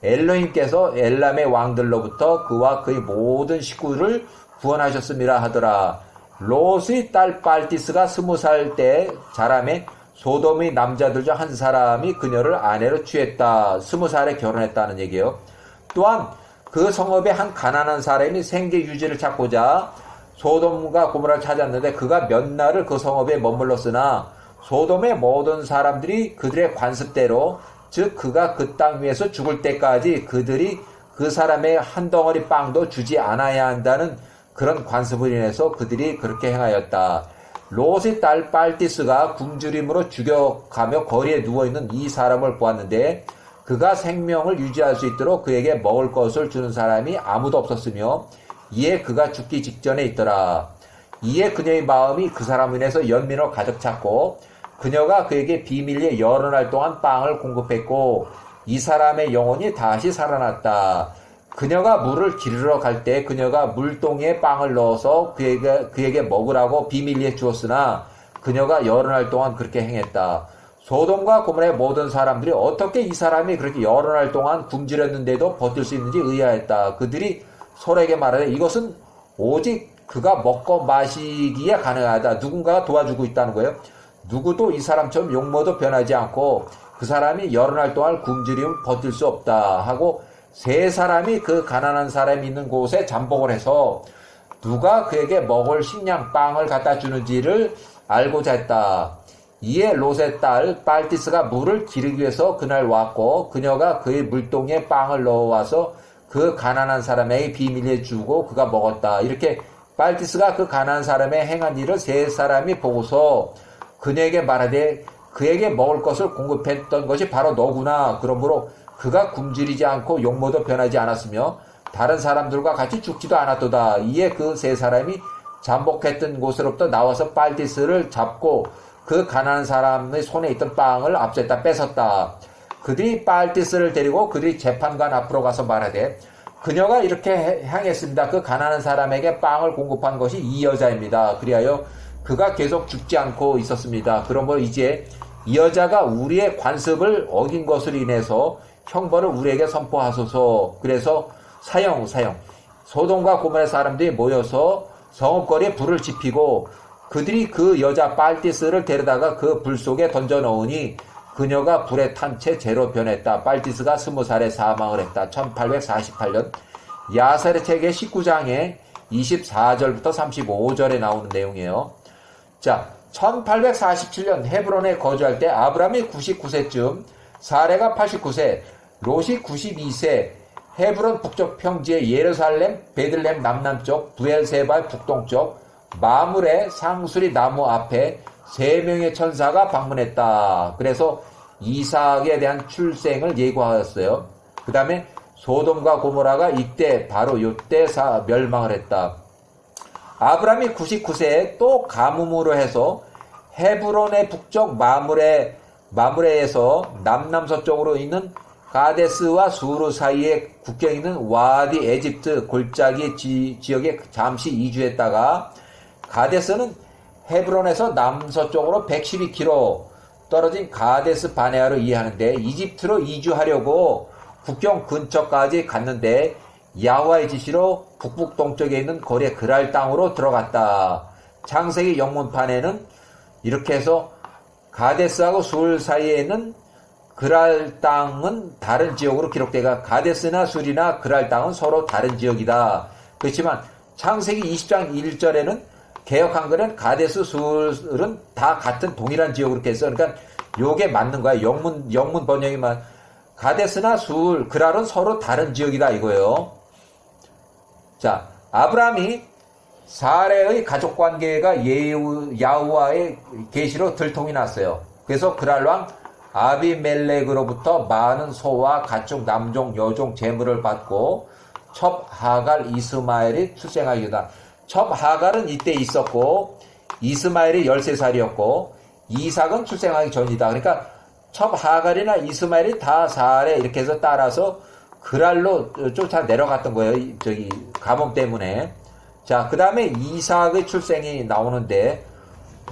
S1: 엘로힘께서 엘람의 왕들로부터 그와 그의 모든 식구를 구원하셨습니다 하더라. 롯의 딸 빨티스가 20살 때 자라매 소돔의 남자들 중 한 사람이 그녀를 아내로 취했다. 20살에 결혼했다는 얘기예요. 또한 그 성읍에 한 가난한 사람이 생계 유지를 찾고자 소돔과 고모라를 찾았는데 그가 몇 날을 그 성읍에 머물렀으나 소돔의 모든 사람들이 그들의 관습대로, 즉 그가 그 땅 위에서 죽을 때까지 그들이 그 사람의 한 덩어리 빵도 주지 않아야 한다는 그런 관습을 인해서 그들이 그렇게 행하였다. 롯의 딸 빨티스가 굶주림으로 죽여가며 거리에 누워있는 이 사람을 보았는데 그가 생명을 유지할 수 있도록 그에게 먹을 것을 주는 사람이 아무도 없었으며 이에 그가 죽기 직전에 있더라. 이에 그녀의 마음이 그 사람으로 인해서 연민으로 가득 찼고 그녀가 그에게 비밀리에 여러 날 동안 빵을 공급했고 이 사람의 영혼이 다시 살아났다. 그녀가 물을 기르러 갈 때 그녀가 물동이에 빵을 넣어서 그에게 먹으라고 비밀리에 주었으나 그녀가 여러 날 동안 그렇게 행했다. 소돔과 고모라의 모든 사람들이 어떻게 이 사람이 그렇게 여러 날 동안 굶주렸는데도 버틸 수 있는지 의아했다. 그들이 서로에게 말하되 이것은 오직 그가 먹고 마시기에 가능하다. 누군가가 도와주고 있다는 거예요. 누구도 이 사람처럼 용모도 변하지 않고 그 사람이 여러 날 동안 굶주림을 버틸 수 없다 하고 세 사람이 그 가난한 사람이 있는 곳에 잠복을 해서 누가 그에게 먹을 식량 빵을 갖다 주는지를 알고자 했다. 이에 롯의 딸 빨티스가 물을 기르기 위해서 그날 왔고 그녀가 그의 물동이에 빵을 넣어와서 그 가난한 사람에게 비밀리에 주고 그가 먹었다. 이렇게 빨티스가 그 가난한 사람의 행한 일을 세 사람이 보고서 그녀에게 말하되 그에게 먹을 것을 공급했던 것이 바로 너구나. 그러므로 그가 굶주리지 않고 용모도 변하지 않았으며 다른 사람들과 같이 죽지도 않았도다. 이에 그 세 사람이 잠복했던 곳으로부터 나와서 빨디스를 잡고 그 가난한 사람의 손에 있던 빵을 압수했다 뺏었다. 그들이 빨디스를 데리고 그들이 재판관 앞으로 가서 말하되 그녀가 이렇게 향했습니다. 그 가난한 사람에게 빵을 공급한 것이 이 여자입니다. 그리하여 그가 계속 죽지 않고 있었습니다. 그러므로 이제 이 여자가 우리의 관습을 어긴 것으로 인해서 형벌을 우리에게 선포하소서. 그래서 사형 소돔과 고모라 사람들이 모여서 성읍거리에 불을 지피고 그들이 그 여자 빨디스를 데려다가 그 불 속에 던져 넣으니 그녀가 불에 탄 채 재로 변했다. 빨디스가 20살에 사망을 했다. 1848년 야살의 책의 19장에 24절부터 35절에 나오는 내용이에요. 자, 1847년 헤브론에 거주할 때 아브람이 99세쯤, 사레가 89세, 롯이 92세, 헤브론 북쪽 평지의 예루살렘, 베들레헴 남남쪽, 부엘세바의 북동쪽, 마물의 상수리 나무 앞에 3명의 천사가 방문했다. 그래서 이삭에 대한 출생을 예고하였어요. 그 다음에 소돔과 고모라가 이때 바로 이때 멸망을 했다. 아브람이 99세에 또 가뭄으로 해서 헤브론의 북쪽 마므레에서 남남서쪽으로 있는 가데스와 수르 사이에 국경에 있는 와디 에집트 골짜기 지역에 잠시 이주했다가 가데스는 헤브론에서 남서쪽으로 112km 떨어진 가데스 바네아로 이해하는데 이집트로 이주하려고 국경 근처까지 갔는데 야훼의 지시로 북북 동쪽에 있는 거리의 그랄 땅으로 들어갔다. 창세기 영문판에는 이렇게 해서 가데스하고 술 사이에 있는 그랄 땅은 다른 지역으로 기록되가 가데스나 술이나 그랄 땅은 서로 다른 지역이다. 그렇지만 창세기 20장 1절에는 개역 한글은 가데스 술은 다 같은 동일한 지역으로 이렇게 했어. 그러니까 요게 맞는 거야. 영문 번역이만 가데스나 술, 그랄은 서로 다른 지역이다 이거예요. 자, 아브라함이 사레의 가족관계가 야후와의 계시로 들통이 났어요. 그래서 그랄 왕 아비멜렉으로부터 많은 소와 가축, 남종, 여종, 재물을 받고 첩, 하갈, 이스마엘이 출생하기다. 첩, 하갈은 이때 있었고 이스마엘이 13살이었고 이삭은 출생하기 전이다. 그러니까 첩, 하갈이나 이스마엘이 다 사레 이렇게 해서 따라서 그랄로 쫓아 내려갔던 거예요. 저기 가뭄 때문에. 자, 그 다음에 이삭의 출생이 나오는데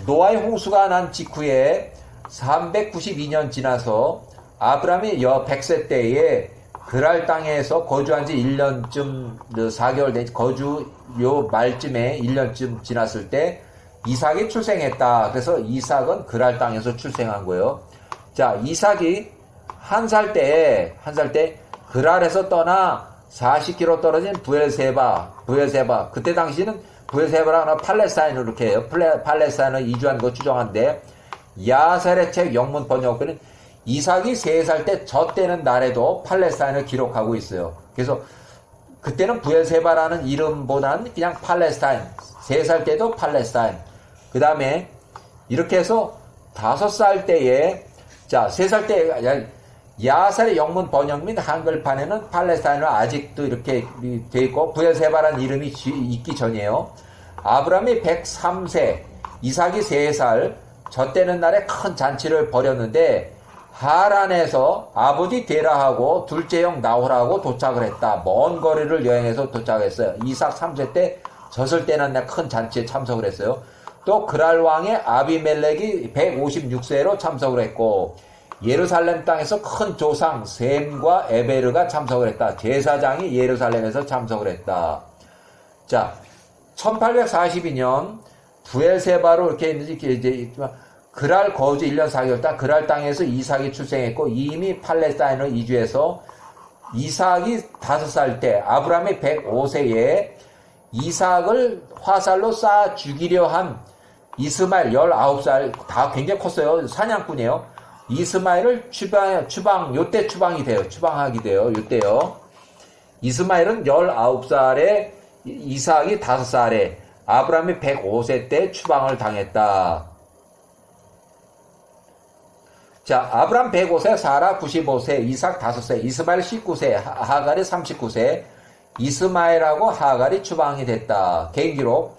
S1: 노아의 홍수가 난 직후에 392년 지나서 아브라함이 100세 때에 그랄 땅에서 거주한 지 1년쯤 4개월 된 거주 요 말쯤에 1년쯤 지났을 때 이삭이 출생했다. 그래서 이삭은 그랄 땅에서 출생한 거예요. 자, 이삭이 한 살 때 그랄에서 떠나 40km 떨어진 부엘세바 그때 당시는 부엘세바라는 팔레스타인으로 이렇게 해요. 팔레스타인을 이주한 거 추정한데 야살의 책 영문 번역본은 이삭이 3살 때 젖되는 날에도 팔레스타인을 기록하고 있어요. 그래서 그때는 부엘세바라는 이름보다는 그냥 팔레스타인 3살 때도 팔레스타인 그 다음에 이렇게 해서 5살 때에 자 3살 때 야살의 영문 번역 및 한글판에는 팔레스타인은 아직도 이렇게 돼 있고 부엘세바라는 이름이 있기 전이에요. 아브라함이 103세 이삭이 3살 젖되는 날에 큰 잔치를 벌였는데 하란에서 아버지 데라하고 둘째 형 나홀하고 도착을 했다. 먼 거리를 여행해서 도착했어요. 이삭 3세 때 젖을 떼는 날 큰 잔치에 참석을 했어요. 또 그랄 왕의 아비멜렉이 156세로 참석을 했고 예루살렘 땅에서 큰 조상 셈과 에베르가 참석을 했다. 제사장이 예루살렘에서 참석을 했다. 자, 1842년 부엘세바로 이렇게 있는지 이제 그랄 거주 1년 4개월 딱 그랄 땅에서 이삭이 출생했고 이미 팔레스타인으로 이주해서 이삭이 5살 때 아브라함이 105세에 이삭을 화살로 쏴 죽이려 한 이스마엘 19살 다 굉장히 컸어요. 사냥꾼이에요. 이스마엘을 요때 추방이 돼요. 추방하게 돼요. 요때요. 이스마엘은 19살에 이삭이 5살에 아브라함이 105세 때 추방을 당했다. 자, 아브라함 105세, 사라 95세, 이삭 5세, 이스마엘 19세, 하갈이 39세, 이스마엘하고 하갈이 추방이 됐다. 개인기록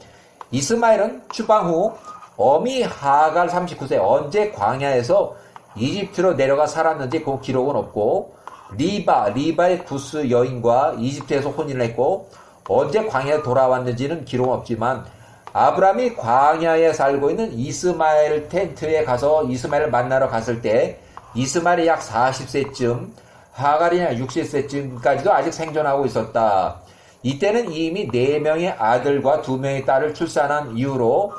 S1: 이스마엘은 추방 후 어미 하갈 39세 언제 광야에서 이집트로 내려가 살았는지 그 기록은 없고, 리바의 구스 여인과 이집트에서 혼인을 했고 언제 광야에 돌아왔는지는 기록은 없지만, 아브라함이 광야에 살고 있는 이스마엘 텐트에 가서 이스마엘을 만나러 갔을 때 이스마엘이 약 40세쯤, 하갈이 약 60세쯤까지도 아직 생존하고 있었다. 이때는 이미 4명의 아들과 2명의 딸을 출산한 이후로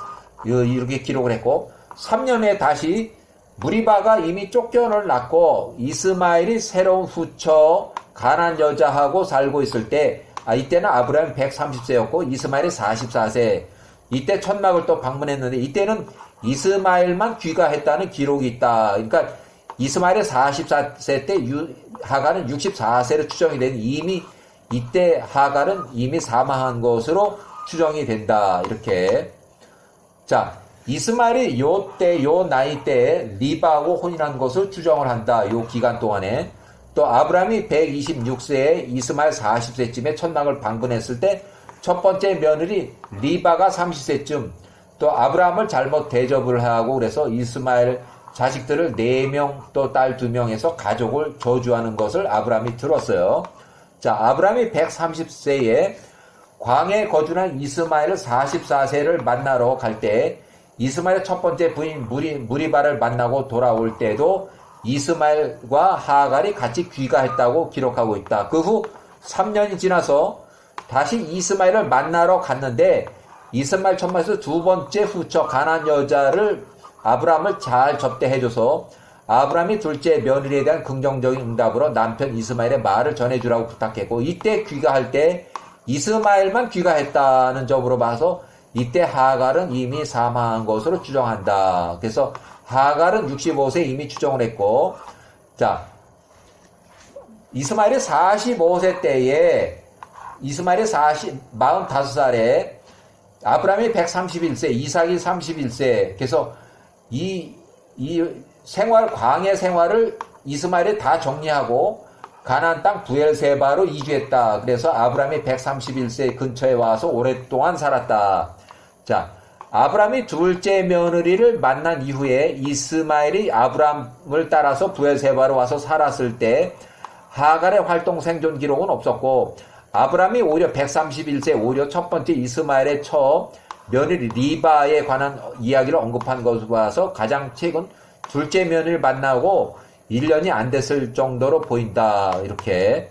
S1: 이렇게 기록을 했고, 3년 후에 다시 무리바가 이미 쫓겨를 낳고 이스마엘이 새로운 후처 가나안 여자하고 살고 있을 때, 이때는 아브라함이 130세였고 이스마엘이 44세. 이때 천막을 또 방문했는데 이때는 이스마엘만 귀가했다는 기록이 있다. 그러니까 이스마엘이 44세 때 하갈은 64세로 추정이 된, 이미 이때 하갈은 이미 사망한 것으로 추정이 된다. 이렇게. 자, 이스마엘이 요 나이 때에 리바하고 혼인한 것을 추정을 한다. 요 기간 동안에. 또 아브라함이 126세에 이스마엘 40세쯤에 천막을 방문했을 때 첫 번째 며느리 리바가 30세쯤 또 아브라함을 잘못 대접을 하고 그래서 이스마엘 자식들을 4명 또 딸 2명에서 가족을 저주하는 것을 아브라함이 들었어요. 자, 아브라함이 130세에 광야에 거주한 이스마엘 44세를 만나러 갈 때 이스마엘의 첫 번째 부인 무리바를 만나고 돌아올 때도 이스마엘과 하갈이 같이 귀가했다고 기록하고 있다. 그 후 3년이 지나서 다시 이스마엘을 만나러 갔는데 이스마엘 천막에서 2번째 후처 가나안 여자를 아브라함을 잘 접대해줘서 아브라함이 둘째 며느리에 대한 긍정적인 응답으로 남편 이스마엘의 말을 전해주라고 부탁했고, 이때 귀가할 때 이스마엘만 귀가했다는 점으로 봐서 이때 하갈은 이미 사망한 것으로 추정한다. 그래서 하갈은 65세 이미 추정을 했고, 자, 이스마엘이 45세 때에 이스마엘이 45살에 아브라함이 131세, 이삭이 31세. 그래서 이 광야 생활을 이스마엘이 다 정리하고 가나안 땅 부엘세바로 이주했다. 그래서 아브라함이 131세 근처에 와서 오랫동안 살았다. 자, 아브라함이 둘째 며느리를 만난 이후에 이스마엘이 아브라함을 따라서 부엘세바로 와서 살았을 때 하갈의 활동 생존 기록은 없었고, 아브라함이 오히려 131세 오히려 첫 번째 이스마엘의 처 며느리 리바에 관한 이야기를 언급한 것으로 봐서 가장 최근 둘째 며느리를 만나고 1년이 안 됐을 정도로 보인다. 이렇게.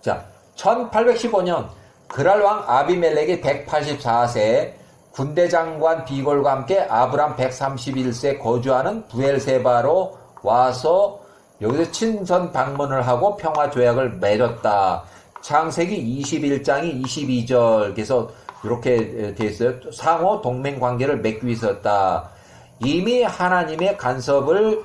S1: 자, 1815년 그랄 왕 아비멜렉이 184세 군대 장관 비골과 함께 아브람 131세 거주하는 부엘세바로 와서 여기서 친선 방문을 하고 평화 조약을 맺었다. 창세기 21장이 22절. 그래서 이렇게 되어 있어요. 상호 동맹 관계를 맺기 위해서였다. 이미 하나님의 간섭을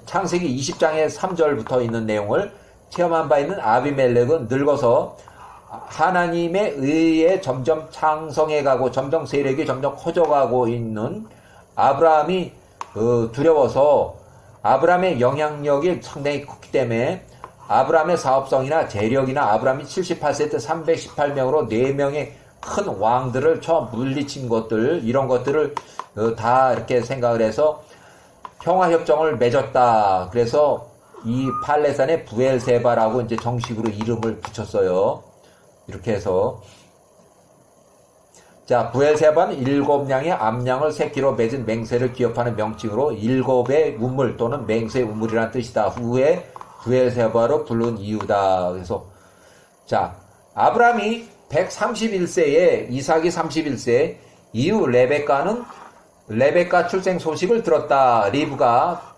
S1: 창세기 20장의 3절부터 있는 내용을 체험한 바 있는 아비멜렉은 늙어서 하나님의 의에 점점 창성해가고 점점 세력이 점점 커져가고 있는 아브라함이 두려워서 아브라함의 영향력이 상당히 컸기 때문에 아브라함의 사업성이나 재력이나 아브라함이 78세 때 318명으로 4명의 큰 왕들을 처음 물리친 것들, 이런 것들을 다 이렇게 생각을 해서 평화협정을 맺었다. 그래서 이 팔레산의 부엘세바라고 이제 정식으로 이름을 붙였어요. 이렇게 해서. 자, 부엘세바는 7냥의 암양을 새끼로 맺은 맹세를 기업하는 명칭으로 7의 우물 또는 맹세의 우물이라는 뜻이다. 후에 부엘세바로 부른 이유다. 그래서, 자, 아브라함이 131세에 이삭이 31세, 이후 레베카 출생 소식을 들었다. 리브가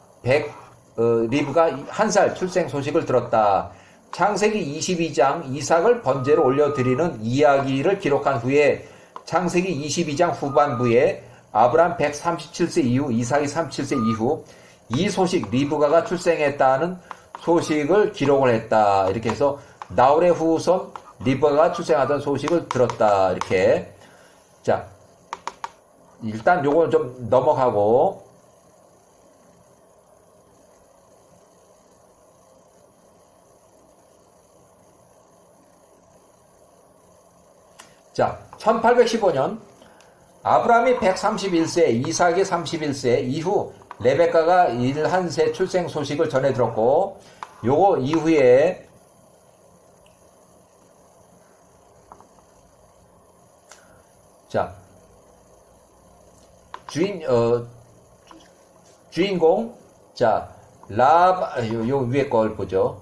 S1: 1살 출생 소식을 들었다. 창세기 22장 이삭을 번제로 올려드리는 이야기를 기록한 후에 창세기 22장 후반부에 아브라함 137세 이후 이삭이 37세 이후 이 소식 리브가가 출생했다는 소식을 기록을 했다. 이렇게 해서 나홀의 후손 리브가가 출생하던 소식을 들었다. 이렇게. 자, 일단 요걸 좀 넘어가고, 자, 1815년 아브라함이 131세, 이삭이 31세 이후 레베카가 1세 출생 소식을 전해 들었고, 요거 이후에 자, 주인공, 자, 요 위에 걸 보죠.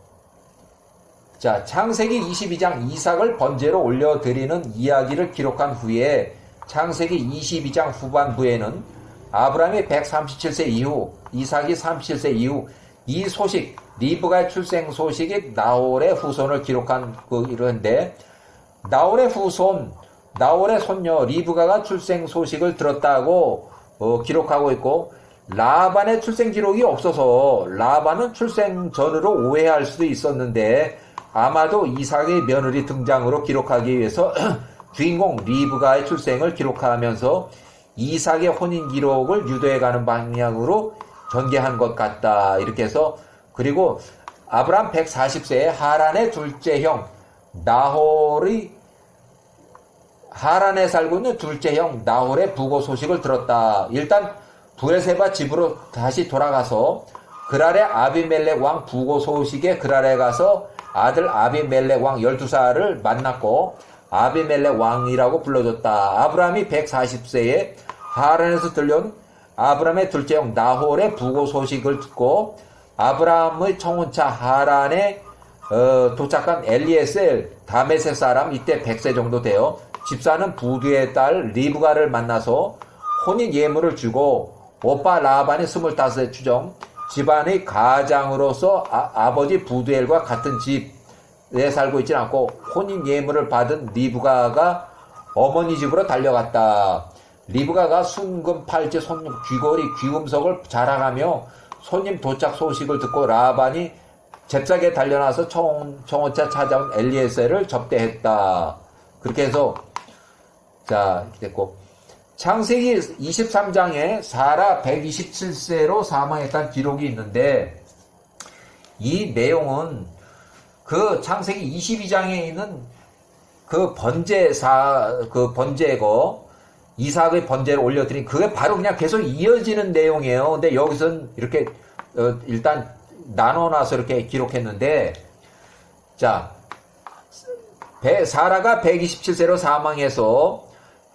S1: 자, 창세기 22장 이삭을 번제로 올려드리는 이야기를 기록한 후에 창세기 22장 후반부에는 아브라함이 137세 이후, 이삭이 37세 이후 이 소식, 리브가의 출생 소식이 나홀의 후손을 기록한 이런데, 나홀의 후손, 나홀의 손녀 리브가가 출생 소식을 들었다고 기록하고 있고, 라반의 출생 기록이 없어서 라반은 출생 전으로 오해할 수도 있었는데, 아마도 이삭의 며느리 등장으로 기록하기 위해서 주인공 리브가의 출생을 기록하면서 이삭의 혼인 기록을 유도해 가는 방향으로 전개한 것 같다. 이렇게 해서, 그리고 아브라함 140세에 하란의 둘째 형 나홀이, 하란에 살고 있는 둘째 형 나홀의 부고 소식을 들었다. 일단 브엘세바 집으로 다시 돌아가서 그랄의 아비멜렉 왕 부고 소식에 그랄에 가서 아들 아비멜렉 왕 12살을 만났고 아비멜렉 왕이라고 불러줬다. 아브라함이 140세에 하란에서 들려온 아브라함의 둘째 형 나홀의 부고 소식을 듣고 아브라함의 청혼차 하란에 도착한 엘리에셀 다메섹 사람, 이때 100세 정도 돼요. 집사는 부두의 딸 리브가를 만나서 혼인 예물을 주고, 오빠 라반이 25세 추정, 집안의 가장으로서 아버지 부두엘과 같은 집에 살고 있지는 않고 혼인 예물을 받은 리브가가 어머니 집으로 달려갔다. 리브가가 순금 팔찌, 손님 귀걸이, 귀금속을 자랑하며 손님 도착 소식을 듣고 라반이 잽싸게 달려나서 청혼차 찾아온 엘리에셀을 접대했다. 그렇게 해서, 자, 이렇게 됐고, 창세기 23장에 사라 127세로 사망했다는 기록이 있는데, 이 내용은 그 창세기 22장에 있는 그 번제고, 이삭의 번제를 올려드린, 그게 바로 그냥 계속 이어지는 내용이에요. 근데 여기서는 이렇게, 일단 나눠놔서 이렇게 기록했는데, 자, 사라가 127세로 사망해서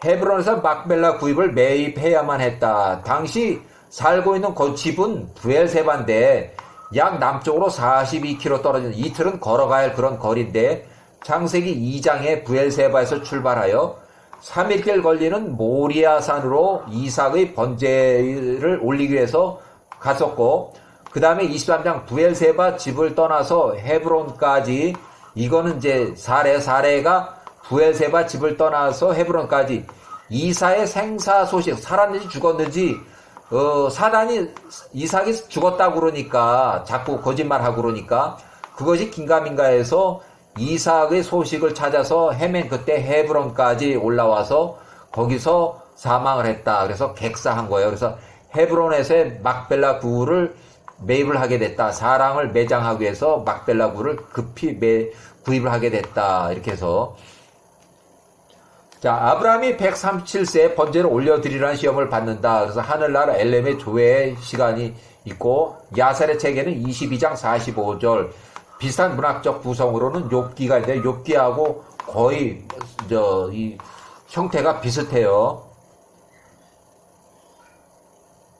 S1: 헤브론에서 막벨라 구입을 매입해야만 했다. 당시 살고 있는 그 집은 브엘세바인데 약 남쪽으로 42km 떨어진, 이틀은 걸어가야 할 그런 거리인데, 창세기 2장에 브엘세바에서 출발하여 3일길 걸리는 모리아산으로 이삭의 번제를 올리기 위해서 갔었고, 그 다음에 23장 브엘세바 집을 떠나서 헤브론까지, 이거는 이제 사례가 브엘세바 집을 떠나서 헤브론까지 이삭의 생사 소식, 살았는지 죽었는지, 사단이 이삭이 죽었다고 그러니까, 자꾸 거짓말하고 그러니까, 그것이 긴가민가해서 이삭의 소식을 찾아서 헤맨 그때 헤브론까지 올라와서 거기서 사망을 했다. 그래서 객사한 거예요. 그래서 헤브론에서의 막벨라 구를 매입을 하게 됐다. 사랑을 매장하기 위해서 막벨라 구를 급히 구입을 하게 됐다. 이렇게 해서, 자, 아브라함이 137세에 번제를 올려드리라는 시험을 받는다. 그래서 하늘나라 엘렘의 조회 시간이 있고, 야살의 책에는 22장 45절, 비슷한 문학적 구성으로는 욥기가 있는데, 욥기하고 거의 이 형태가 비슷해요.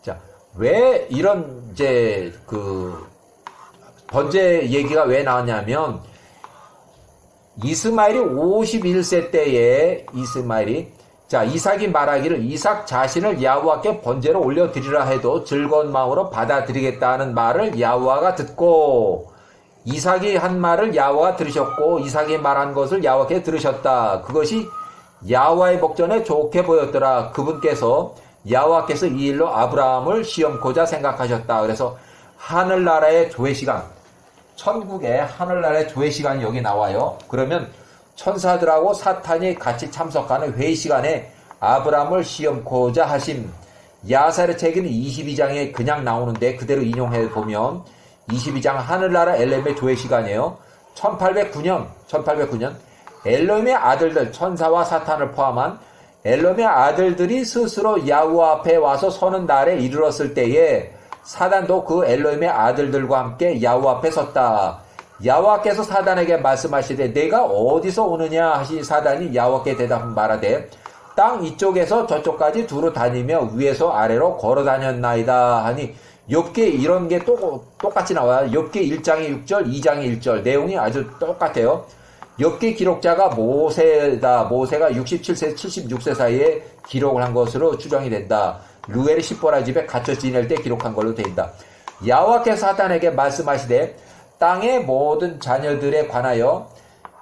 S1: 자, 왜 이런 이제 번제 얘기가 왜 나왔냐면, 이스마엘이 51세 때에 이삭이 말하기를 이삭 자신을 야후와께 번제로 올려드리라 해도 즐거운 마음으로 받아들이겠다는 말을 야후와가 듣고, 이삭이 한 말을 야후와가 들으셨고 이삭이 말한 것을 야후와께 들으셨다. 그것이 야후와의 목전에 좋게 보였더라. 그분께서, 야후와께서 이 일로 아브라함을 시험코자 생각하셨다. 그래서 하늘나라의 조회 시간, 천국의 하늘나라의 조회 시간이 여기 나와요. 그러면 천사들하고 사탄이 같이 참석하는 회의 시간에 아브라함을 시험코자 하심, 야살의 책에는 22장에 그냥 나오는데 그대로 인용해 보면 22장 하늘나라 엘렘의 조회 시간이에요. 1809년 엘로힘의 아들들, 천사와 사탄을 포함한 엘로힘의 아들들이 스스로 야후 앞에 와서 서는 날에 이르렀을 때에 사단도 그 엘로힘의 아들들과 함께 야후 앞에 섰다. 야호와께서 사단에게 말씀하시되 내가 어디서 오느냐 하시니 사단이 야호와께 대답한 말하되 땅 이쪽에서 저쪽까지 두루 다니며 위에서 아래로 걸어 다녔나이다 하니 욥기 이런 게 똑같이 나와요. 욥기 1장의 6절, 2장의 1절 내용이 아주 똑같아요. 욥기 기록자가 모세다. 모세가 67세, 76세 사이에 기록을 한 것으로 추정이 된다. 루엘의 십보라 집에 갇혀 지낼 때 기록한 걸로 된다. 야호와께서 사단에게 말씀하시되 땅의 모든 자녀들에 관하여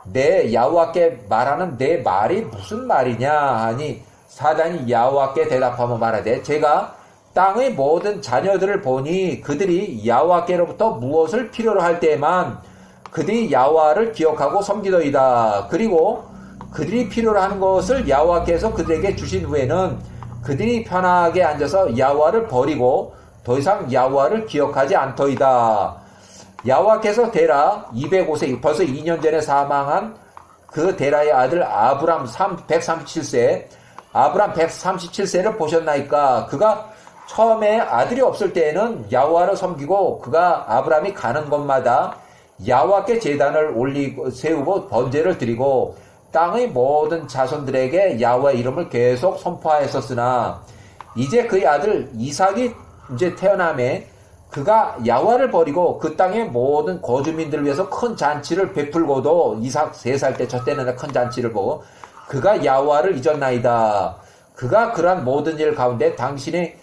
S1: 내 야호와께 말하는 내 말이 무슨 말이냐 하니 사단이 야호와께 대답하며 말하되 제가 땅의 모든 자녀들을 보니 그들이 야호와께로부터 무엇을 필요로 할 때에만 그들이 야호와를 기억하고 섬기더이다. 그리고 그들이 필요로 하는 것을 야호와께서 그들에게 주신 후에는 그들이 편하게 앉아서 야호와를 버리고 더 이상 야호와를 기억하지 않더이다. 야호와께서 데라 205세 벌써 2년 전에 사망한 그 데라의 아들 아브람 137세 아브람 137세를 보셨나이까. 그가 처음에 아들이 없을 때에는 야호와를 섬기고 그가 아브람이 가는 곳마다 야호와께 제단을 세우고 번제를 드리고 땅의 모든 자손들에게 야호와의 이름을 계속 선포하였었으나 이제 그의 아들 이삭이 이제 태어남에 그가 야호와를 버리고 그 땅의 모든 거주민들을 위해서 큰 잔치를 베풀고도 이삭 3살 때 저 때는 큰 잔치를 보고 그가 야호와를 잊었나이다. 그가 그러한 모든 일 가운데 당신이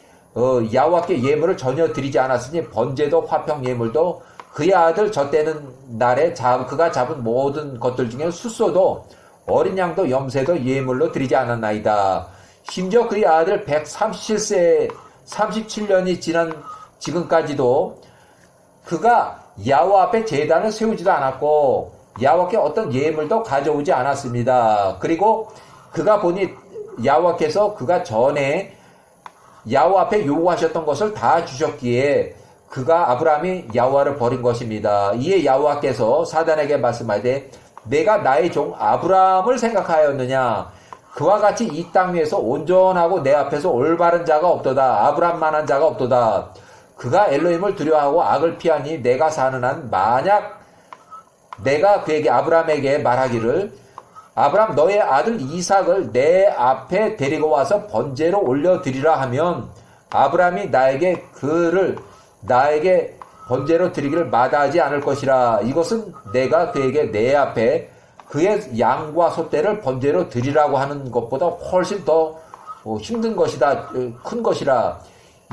S1: 야호와께 예물을 전혀 드리지 않았으니 번제도 화평 예물도 그의 아들 저 때는 날에 그가 잡은 모든 것들 중에 숫소도 어린 양도 염새도 예물로 드리지 않았나이다. 심지어 그의 아들 137세 37년이 지난 지금까지도 그가 야호와 앞에 제단을 세우지도 않았고 야호와께 어떤 예물도 가져오지 않았습니다. 그리고 그가 보니 야호와께서 그가 전에 야호와 앞에 요구하셨던 것을 다 주셨기에 그가 아브라함이 야호와를 버린 것입니다. 이에 야호와께서 사단에게 말씀하되 내가 나의 종 아브라함을 생각하였느냐. 그와 같이 이 땅 위에서 온전하고 내 앞에서 올바른 자가 없도다. 아브라함만한 자가 없도다. 그가 엘로힘을 두려워하고 악을 피하니 내가 사는 한 만약 내가 그에게 아브라함에게 말하기를 아브라함 너의 아들 이삭을 내 앞에 데리고 와서 번제로 올려드리라 하면 아브라함이 나에게 번제로 드리기를 마다하지 않을 것이라. 이것은 내가 그에게 내 앞에 그의 양과 소떼를 번제로 드리라고 하는 것보다 훨씬 더 힘든 것이다. 큰 것이라.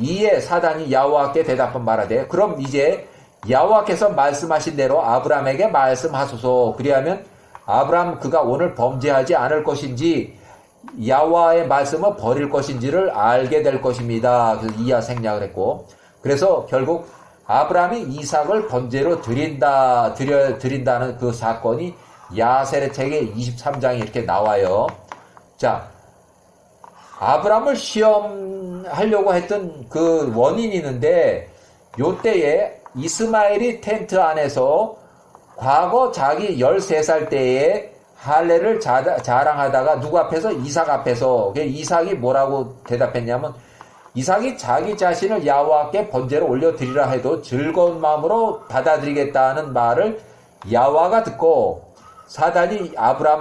S1: 이에 사단이 야호와께 대답한 말하되 그럼 이제 야호와께서 말씀하신 대로 아브라함에게 말씀하소서. 그리하면 아브라함 그가 오늘 범죄하지 않을 것인지 야호와의 말씀을 버릴 것인지를 알게 될 것입니다. 그래서 이하 생략을 했고 그래서 결국 아브라함이 이삭을 번제로 드린다는 그 사건이 야셀의 책의 23장에 이렇게 나와요. 자, 아브라함을 시험하려고 했던 그 원인이 있는데 요때에 이스마엘이 텐트 안에서 과거 자기 13살 때에 할례를 자랑하다가 누구 앞에서? 이삭 앞에서. 이삭이 뭐라고 대답했냐면 이삭이 자기 자신을 야호와께 번제로 올려드리라 해도 즐거운 마음으로 받아들이겠다는 말을 야호와가 듣고 사단이 아브라함